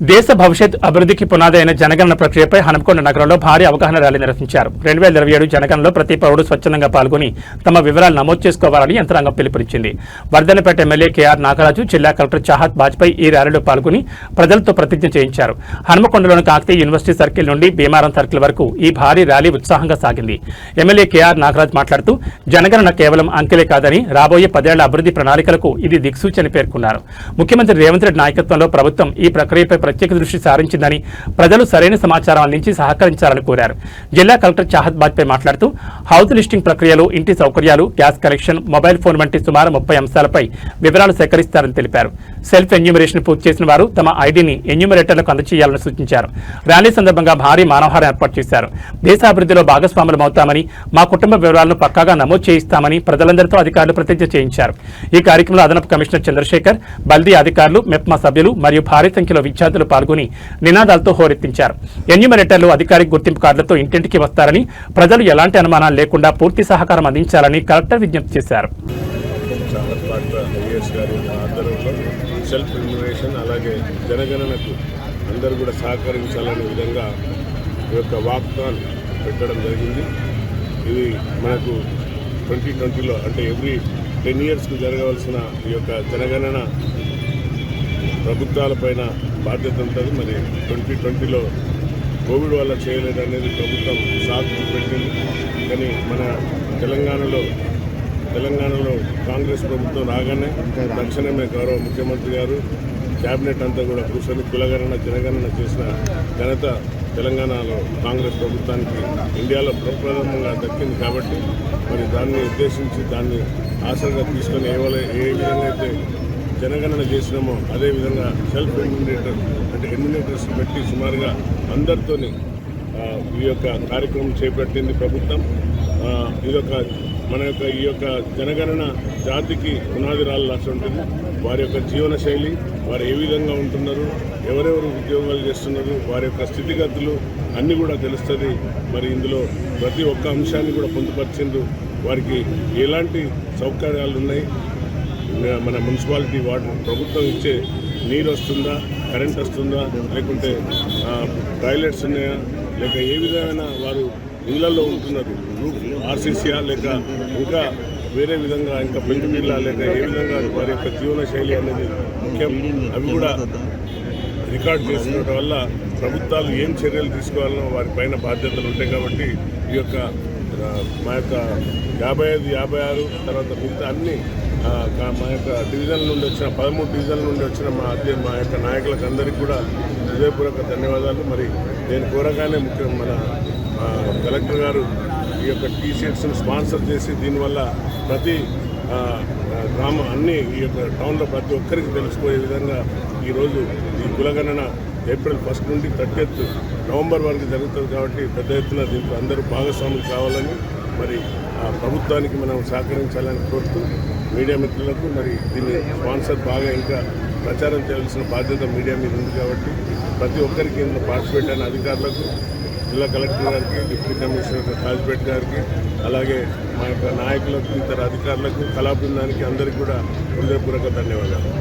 దేశ భవిష్యత్ అభివృద్ధికి పునాది అయిన జనగణన ప్రక్రియపై హనుమకొండ నగరంలో భారీ అవగాహన ర్యాలీ నిర్వహించారు. 2027 జనగణనలో ప్రతి పౌరుడు స్వచ్ఛందంగా పాల్గొని తమ వివరాలు నమోదు చేసుకోవాలని యంత్రాంగం పిలుపునిచ్చింది. వర్ధన్నపేట ఎమ్మెల్యే కేఆర్ నాగరాజు, జిల్లా కలెక్టర్ చాహత్ బాజ్పేయి ఈ ర్యాలీలో పాల్గొని ప్రజలతో ప్రతిజ్ఞ చేయించారు. హనుమకొండలోని కాకతీయ యూనివర్సిటీ సర్కిల్ నుండి భీమారం సర్కిల్ వరకు ఈ భారీ ర్యాలీ ఉత్సాహంగా సాగింది. ఎమ్మెల్యే కేఆర్ నాగరాజ్ మాట్లాడుతూ జనగణన కేవలం అంకెలే కాదని రాబోయే 10 ఏళ్ల అభివృద్ధి ప్రణాళికలకు ఇది దిక్సూచని పేర్కొన్నారు. ముఖ్యమంత్రి రేవంత్ రెడ్డి నాయకత్వంలో ప్రభుత్వం ఈ ప్రక్రియపై ప్రత్యేక దృష్టి సారించిందని, ప్రజలు సరైన సమాచారం అందించి సహకరించాలని కోరారు. జిల్లా కలెక్టర్ చాహత్ బాజ్పేయి మాట్లాడుతూ హౌస్ లిస్టింగ్ ప్రక్రియలో ఇంటి సౌకర్యాలు, గ్యాస్ కనెక్షన్, మొబైల్ ఫోన్ వంటి సుమారు 30 అంశాలపై వివరాలు సేకరిస్తారని తెలిపారు. సెల్ఫ్ ఎన్యూమరేషన్ పూర్తి చేసిన వారు తమ ఐడీని ఎన్యూమరేటర్లకు అందజేయాలని సూచించారు. ర్యాలీ సందర్భంగా భారీ మానవహారం ఏర్పాటు చేశారు. దేశాభివృద్ధిలో భాగస్వాములమవుతామని, మా కుటుంబ వివరాలను పక్కాగా నమోదు చేయిస్తామని ప్రజలందరితో అధికారులు ప్రతిజ్ఞ చేయించారు. ఈ కార్యక్రమంలో అదనపు కమిషనర్ చంద్రశేఖర్, బల్దీ అధికారులు, మెప్మా సభ్యులు మరియు భారీ సంఖ్యలో విద్యార్థులు పాల్గొని నినాదాలతో హోరెత్తించారు. ఎన్యూమరేటర్లు అధికారిక గుర్తింపు కార్డులతో ఇంటింటికి వస్తారని, ప్రజలు ఎలాంటి అనుమానాలు లేకుండా పూర్తి సహకారం అందించాలని కలెక్టర్ విజ్ఞప్తి చేశారు. సెల్ఫ్ ఎన్యూమరేషన్ అలాగే జనగణనకు అందరూ కూడా సహకరించాలనే విధంగా ఈ యొక్క వాక్థాన్ పెట్టడం జరిగింది. ఇది మనకు 2020లో అంటే ఎవ్రీ 10 yearsకు జరగవలసిన ఈ యొక్క జనగణన ప్రభుత్వాలపైన బాధ్యత ఉంటుంది. మరి 2020లో కోవిడ్ వల్ల చేయలేదనేది ప్రభుత్వం సాకు చూపెట్టింది. కానీ మన తెలంగాణలో కాంగ్రెస్ ప్రభుత్వం రాగానే తక్షణమే గౌరవ ముఖ్యమంత్రి గారు, క్యాబినెట్ అంతా కూడా కూర్చొని కులగణన జనగణన చేసిన ఘనత తెలంగాణలో కాంగ్రెస్ ప్రభుత్వానికి ఇండియాలో ప్రప్రథమంగా దక్కింది. కాబట్టి మరి దాన్ని ఉద్దేశించి దాన్ని ఆసరగా తీసుకొని ఏ విధంగా అయితే జనగణన చేసినామో అదేవిధంగా సెల్ఫ్ ఎన్యూమరేటర్ అంటే ఎన్యూమరేటర్స్ పెట్టి సుమారుగా అందరితోని ఈ యొక్క కార్యక్రమం చేపట్టింది ప్రభుత్వం. ఈ యొక్క జనగణన జాతికి పునాది రాళ్ళ ఉంటుంది. వారి యొక్క జీవన శైలి, వారు ఏ విధంగా ఉంటున్నారు, ఎవరెవరు ఉద్యోగాలు చేస్తున్నారు, వారి యొక్క స్థితిగతులు అన్నీ కూడా తెలుస్తుంది. మరి ఇందులో ప్రతి ఒక్క అంశాన్ని కూడా పొందుపరిచిండ్రు. వారికి ఎలాంటి సౌకర్యాలు ఉన్నాయి, మన మున్సిపాలిటీ వాటర్ ప్రభుత్వం ఇచ్చే నీరు వస్తుందా, కరెంట్ వస్తుందా, లేకుంటే టాయిలెట్స్ ఉన్నాయా, లేక ఏ విధమైన వారు ఇళ్లలో ఉంటున్నారు, ఆర్సీసీయా లేక ఇంకా వేరే విధంగా ఇంకా పెంకుటిళ్ళ లేక ఏ విధంగా వారి యొక్క జీవన శైలి అనేది ముఖ్యం. అవి కూడా రికార్డ్ చేసుకోవడం వల్ల ప్రభుత్వాలు ఏం చర్యలు తీసుకోవాలనో వారిపైన బాధ్యతలు ఉంటాయి. కాబట్టి ఈ యొక్క మా యొక్క 55, 56 తర్వాత మిగతా అన్ని మా యొక్క డివిజన్ల నుండి వచ్చిన 13 డివిజన్ల నుండి వచ్చిన మా యొక్క నాయకులకు అందరికీ కూడా హృదయపూర్వక ధన్యవాదాలు. మరి నేను కోరగానే మన కలెక్టర్ గారు ఈ యొక్క టీషర్ట్స్ను స్పాన్సర్ చేసి దీనివల్ల ప్రతి అన్ని ఈ యొక్క టౌన్లో ప్రతి ఒక్కరికి తెలిసిపోయే విధంగా ఈరోజు ఈ కులగణన April 1 నుండి 30th నవంబర్ వరకు జరుగుతుంది. కాబట్టి పెద్ద ఎత్తున దీంట్లో అందరూ భాగస్వాములు కావాలని, మరి ప్రభుత్వానికి మనం సహకరించాలని కోరుతూ మీడియా మిత్రులకు మరి దీన్ని స్పాన్సర్ బాగా ఇంకా ప్రచారం చేయాల్సిన బాధ్యత మీడియా మీద ఉంది. కాబట్టి ప్రతి ఒక్కరికి ఇందులో పార్టిసిపేట్ అయిన అధికారులకు, జిల్లా కలెక్టర్ గారికి, డిప్యూటీ కమిషనర్ కాజ్పేట్ గారికి, అలాగే మా యొక్క నాయకులకు, ఇతర అధికారులకు, కళా బృందానికి అందరికీ కూడా హృదయపూర్వక ధన్యవాదాలు.